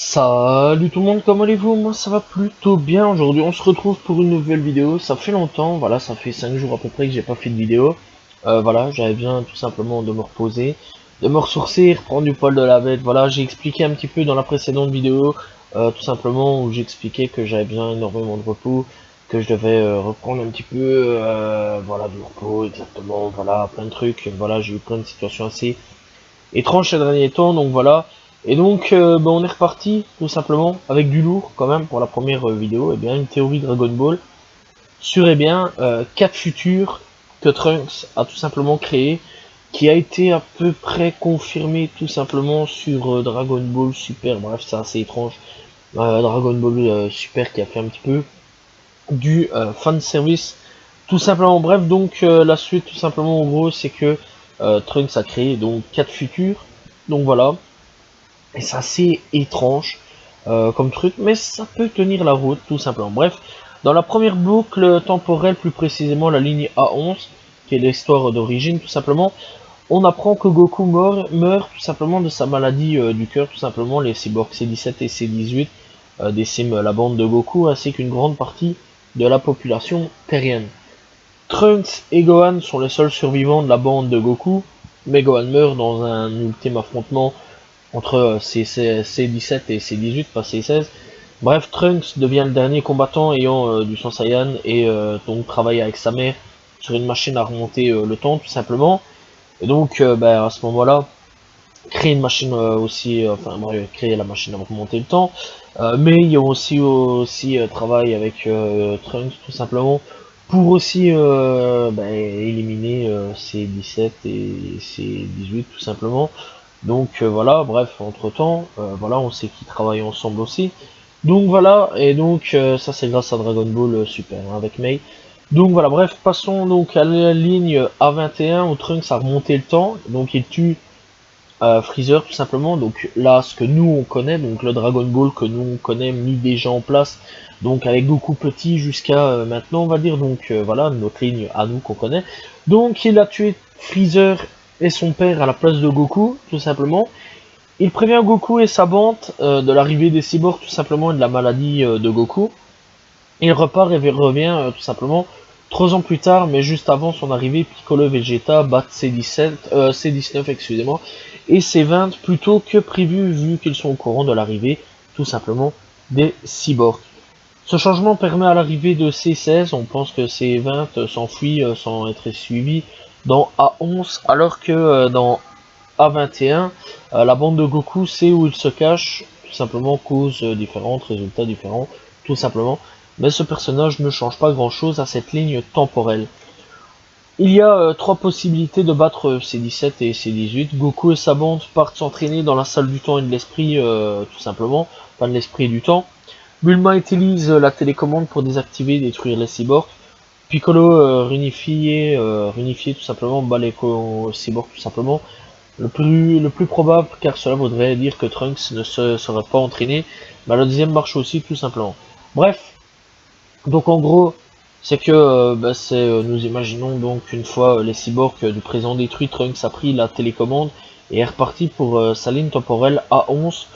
Salut tout le monde, comment allez-vous? Moi ça va plutôt bien. Aujourd'hui on se retrouve pour une nouvelle vidéo. Ça fait longtemps, voilà, ça fait 5 jours à peu près que j'ai pas fait de vidéo. Voilà, j'avais besoin tout simplement de me reposer, de me ressourcer, reprendre du poil de la bête. Voilà, j'ai expliqué un petit peu dans la précédente vidéo, tout simplement où j'expliquais que j'avais besoin énormément de repos, que je devais reprendre un petit peu, voilà, du repos, exactement, voilà, plein de trucs. Voilà, j'ai eu plein de situations assez étrange ces derniers temps, donc voilà. Et donc, on est reparti, tout simplement, avec du lourd, quand même, pour la première vidéo, et bien, une théorie Dragon Ball sur, 4 futurs que Trunks a tout simplement créé, qui a été à peu près confirmé, tout simplement, sur Dragon Ball Super, bref, c'est assez étrange. Dragon Ball Super qui a fait un petit peu du fan service, tout simplement. Bref, donc, la suite, tout simplement, en gros, c'est que Trunks a créé, donc, 4 futurs, donc voilà. Et c'est assez étrange comme truc, mais ça peut tenir la route, tout simplement. Bref, dans la première boucle temporelle, plus précisément la ligne A11, qui est l'histoire d'origine, tout simplement, on apprend que Goku meurt tout simplement de sa maladie du cœur, tout simplement. Les cyborgs C17 et C18 déciment la bande de Goku, ainsi qu'une grande partie de la population terrienne. Trunks et Gohan sont les seuls survivants de la bande de Goku, mais Gohan meurt dans un ultime affrontement entre C17 et C18, pas C16. Bref, Trunks devient le dernier combattant ayant du sang Saiyan et donc travaille avec sa mère sur une machine à remonter le temps, tout simplement. Et donc, à ce moment-là, créer une machine créer la machine à remonter le temps. Mais il y a aussi travail avec Trunks, tout simplement, pour aussi éliminer C17 et C18, tout simplement. Donc voilà, bref, entre temps, voilà, on sait qu'ils travaillent ensemble aussi. Donc voilà, et donc ça c'est grâce à Dragon Ball Super hein, avec Mei. Donc voilà, bref, passons donc à la ligne A21 où Trunks a remonté le temps, donc il tue Freezer tout simplement. Donc là, ce que nous on connaît, donc le Dragon Ball que nous on connaît mis déjà en place, donc avec Goku petit jusqu'à maintenant on va dire, donc voilà, notre ligne à nous qu'on connaît. Donc il a tué Freezer et son père à la place de Goku, tout simplement. Il prévient Goku et sa bande de l'arrivée des cyborgs tout simplement et de la maladie de Goku. Il repart et revient tout simplement 3 ans plus tard, mais juste avant son arrivée, Piccolo et Vegeta battent C19 excusez-moi, et C20 plutôt que prévu vu qu'ils sont au courant de l'arrivée tout simplement des cyborgs. Ce changement permet à l'arrivée de C16, on pense que C20 s'enfuit sans être suivi dans A11, alors que dans A21, la bande de Goku sait où il se cache, tout simplement cause différentes, résultats différents, tout simplement. Mais ce personnage ne change pas grand chose à cette ligne temporelle. Il y a 3 possibilités de battre C17 et C18. Goku et sa bande partent s'entraîner dans la salle du temps et de l'esprit, tout simplement, pas de l'esprit et du temps. Bulma utilise la télécommande pour désactiver et détruire les cyborgs. Piccolo réunifié tout simplement, bat les cyborgs tout simplement. Le plus probable, car cela voudrait dire que Trunks ne se serait pas entraîné, mais la deuxième marche aussi, tout simplement. Bref, donc en gros, c'est que nous imaginons donc une fois les cyborgs du présent détruits, Trunks a pris la télécommande et est reparti pour sa ligne temporelle A11,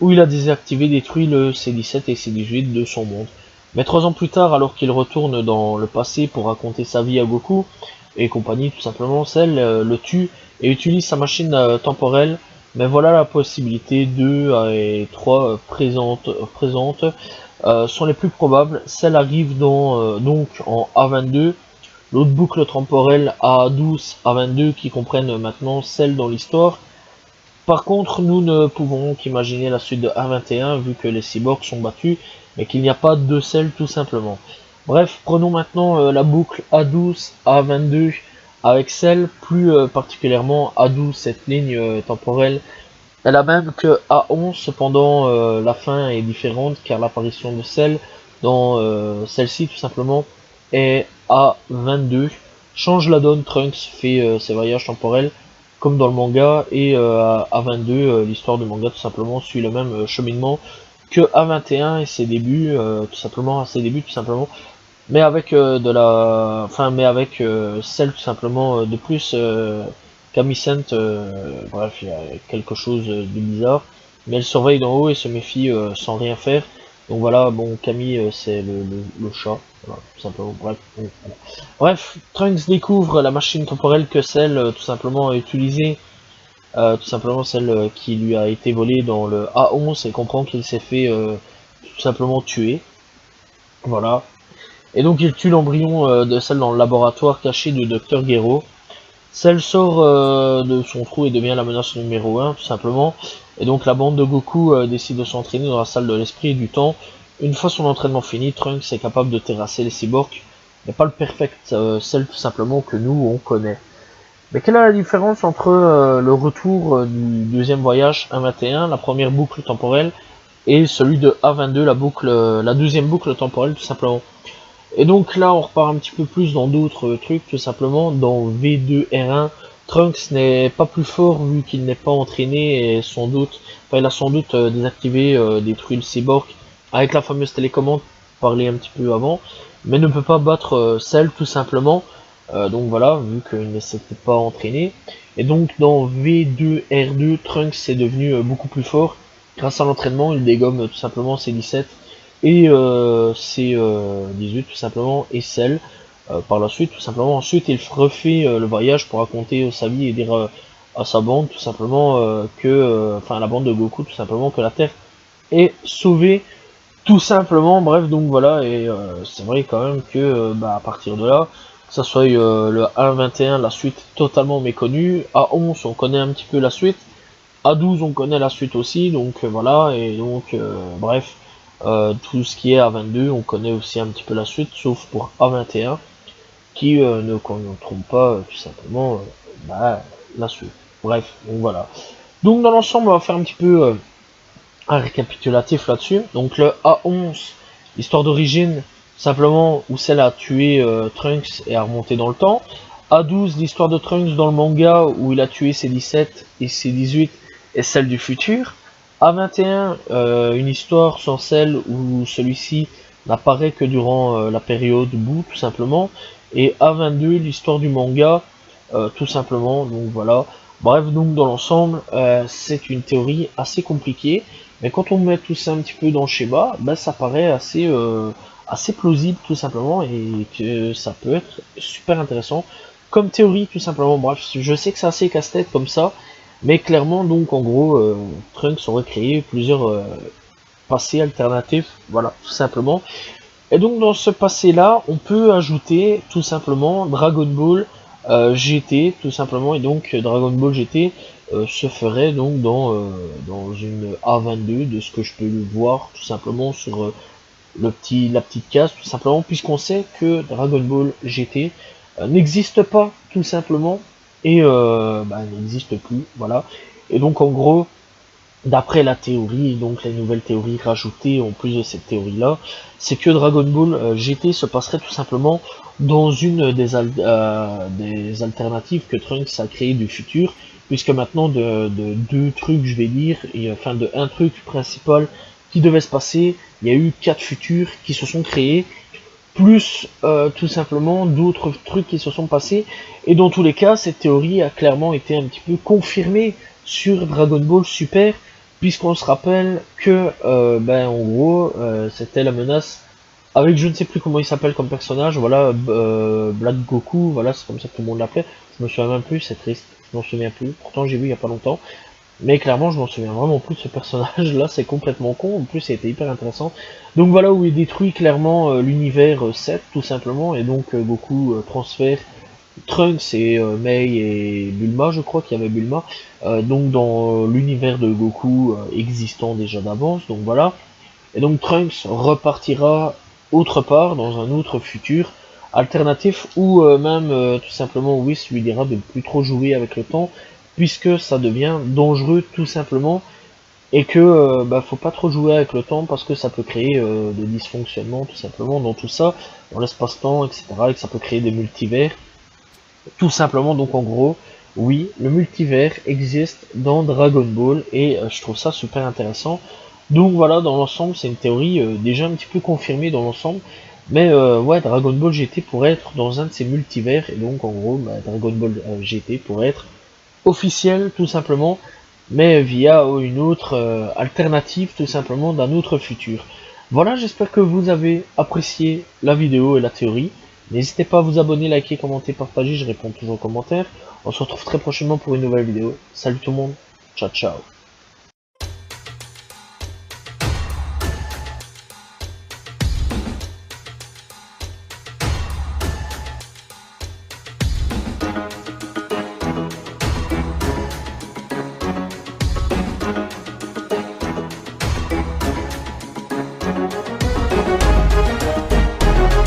où il a désactivé et détruit le C17 et C18 de son monde. Mais 3 ans plus tard, alors qu'il retourne dans le passé pour raconter sa vie à Goku et compagnie, tout simplement, celle le tue et utilise sa machine temporelle. Mais voilà la possibilité 2 et 3 présentes sont les plus probables. Celle arrive donc en A22, l'autre boucle temporelle A12, A22 qui comprennent maintenant celle dans l'histoire. Par contre, nous ne pouvons qu'imaginer la suite de A21 vu que les cyborgs sont battus, mais qu'il n'y a pas de celle tout simplement. Bref, prenons maintenant la boucle A12, A22 avec celle plus particulièrement A12, cette ligne temporelle. Elle a même que A11, cependant la fin est différente car l'apparition de celle dans celle-ci tout simplement est A22. Change la donne, Trunks fait ses voyages temporels comme dans le manga et A22, l'histoire du manga tout simplement suit le même cheminement que A21 et ses débuts, tout simplement à ses débuts tout simplement, mais avec mais avec celle tout simplement de plus Kamisent, bref, il y a quelque chose de bizarre. mais elle surveille d'en haut et se méfie sans rien faire. Donc voilà, bon, Camille, c'est le chat, voilà, tout simplement. Bref, bon, voilà. Bref, Trunks découvre la machine temporelle que celle, tout simplement, a utilisée, tout simplement celle qui lui a été volée dans le A11, et comprend qu'il s'est fait tout simplement tuer. Voilà. Et donc il tue l'embryon de celle dans le laboratoire caché du docteur Gero. Celle sort de son trou et devient la menace numéro 1, tout simplement. Et donc la bande de Goku décide de s'entraîner dans la salle de l'esprit et du temps. Une fois son entraînement fini, Trunks est capable de terrasser les cyborgs, mais pas le perfect celle tout simplement que nous on connaît. Mais quelle est la différence entre le retour du deuxième voyage 1.21, la première boucle temporelle, et celui de A22, la deuxième boucle temporelle tout simplement? Et donc là, on repart un petit peu plus dans d'autres trucs, tout simplement. Dans V2R1, Trunks n'est pas plus fort vu qu'il n'est pas entraîné et sans doute, enfin, il a sans doute désactivé, détruit le cyborg avec la fameuse télécommande parlé un petit peu avant, mais ne peut pas battre Cell tout simplement. Donc voilà, vu qu'il ne s'était pas entraîné. Et donc dans V2R2, Trunks est devenu beaucoup plus fort. Grâce à l'entraînement, il dégomme tout simplement ses 17 et c'est 18 tout simplement, et Cell par la suite tout simplement. Ensuite il refait le voyage pour raconter sa vie et dire à sa bande tout simplement enfin à la bande de Goku tout simplement, que la Terre est sauvée tout simplement. Bref, donc voilà, et c'est vrai quand même que à partir de là, que ça soit le 1.21, la suite totalement méconnue, à 11 on connaît un petit peu la suite, à 12 on connaît la suite aussi, donc voilà, et donc bref, tout ce qui est A22 on connaît aussi un petit peu la suite, sauf pour A21, qui ne trompe pas tout simplement la suite. Bref, donc voilà. Donc dans l'ensemble on va faire un petit peu un récapitulatif là-dessus. Donc le A11, l'histoire d'origine, simplement où celle a tué Trunks et a remonté dans le temps. A12, l'histoire de Trunks dans le manga où il a tué ses 17 et ses 18 et celle du futur. A21, une histoire sans celle où celui-ci n'apparaît que durant la période bout tout simplement. Et A22, l'histoire du manga, tout simplement. Donc voilà. Bref, donc dans l'ensemble, c'est une théorie assez compliquée, mais quand on met tout ça un petit peu dans le schéma, ça paraît assez plausible tout simplement, et que ça peut être super intéressant comme théorie tout simplement. Bref, je sais que c'est assez casse-tête comme ça, mais clairement donc en gros, Trunks aurait créé plusieurs passés alternatifs, voilà, tout simplement. Et donc dans ce passé-là, on peut ajouter tout simplement Dragon Ball GT, tout simplement, et donc Dragon Ball GT se ferait donc dans une A22, de ce que je peux le voir tout simplement sur la petite case, tout simplement, puisqu'on sait que Dragon Ball GT n'existe pas tout simplement, et n'existe plus, voilà. Et donc en gros, d'après la théorie, donc les nouvelles théories rajoutées en plus de cette théorie-là, c'est que Dragon Ball GT se passerait tout simplement dans une des alternatives que Trunks a créées du futur, puisque maintenant de deux trucs, je vais dire, et enfin de un truc principal qui devait se passer, il y a eu 4 futurs qui se sont créés, plus tout simplement d'autres trucs qui se sont passés, et dans tous les cas, cette théorie a clairement été un petit peu confirmée sur Dragon Ball Super, puisqu'on se rappelle que, en gros, c'était la menace avec je ne sais plus comment il s'appelle comme personnage, voilà, Black Goku, voilà, c'est comme ça que tout le monde l'appelait, je me souviens même plus, c'est triste, je m'en souviens plus, pourtant j'ai vu il y a pas longtemps, mais clairement je m'en souviens vraiment plus de ce personnage là, c'est complètement con, en plus c'était hyper intéressant. Donc voilà, où il détruit clairement l'univers 7 tout simplement, et donc Goku transfère Trunks et Mei et Bulma, je crois qu'il y avait Bulma, donc dans l'univers de Goku existant déjà d'avance, donc voilà. Et donc Trunks repartira autre part, dans un autre futur alternatif, où même tout simplement Whis lui dira de ne plus trop jouer avec le temps, puisque ça devient dangereux tout simplement, et que faut pas trop jouer avec le temps parce que ça peut créer des dysfonctionnements tout simplement dans tout ça, dans l'espace-temps, etc., et que ça peut créer des multivers tout simplement. Donc en gros, oui, le multivers existe dans Dragon Ball, et je trouve ça super intéressant. Donc voilà, dans l'ensemble, c'est une théorie déjà un petit peu confirmée dans l'ensemble, mais ouais, Dragon Ball GT pourrait être dans un de ces multivers, et donc en gros, Dragon Ball GT pourrait être officiel tout simplement, mais via une autre alternative tout simplement d'un autre futur. Voilà, j'espère que vous avez apprécié la vidéo et la théorie. N'hésitez pas à vous abonner, liker, commenter, partager, je réponds toujours aux commentaires. On se retrouve très prochainement pour une nouvelle vidéo. Salut tout le monde, ciao ciao.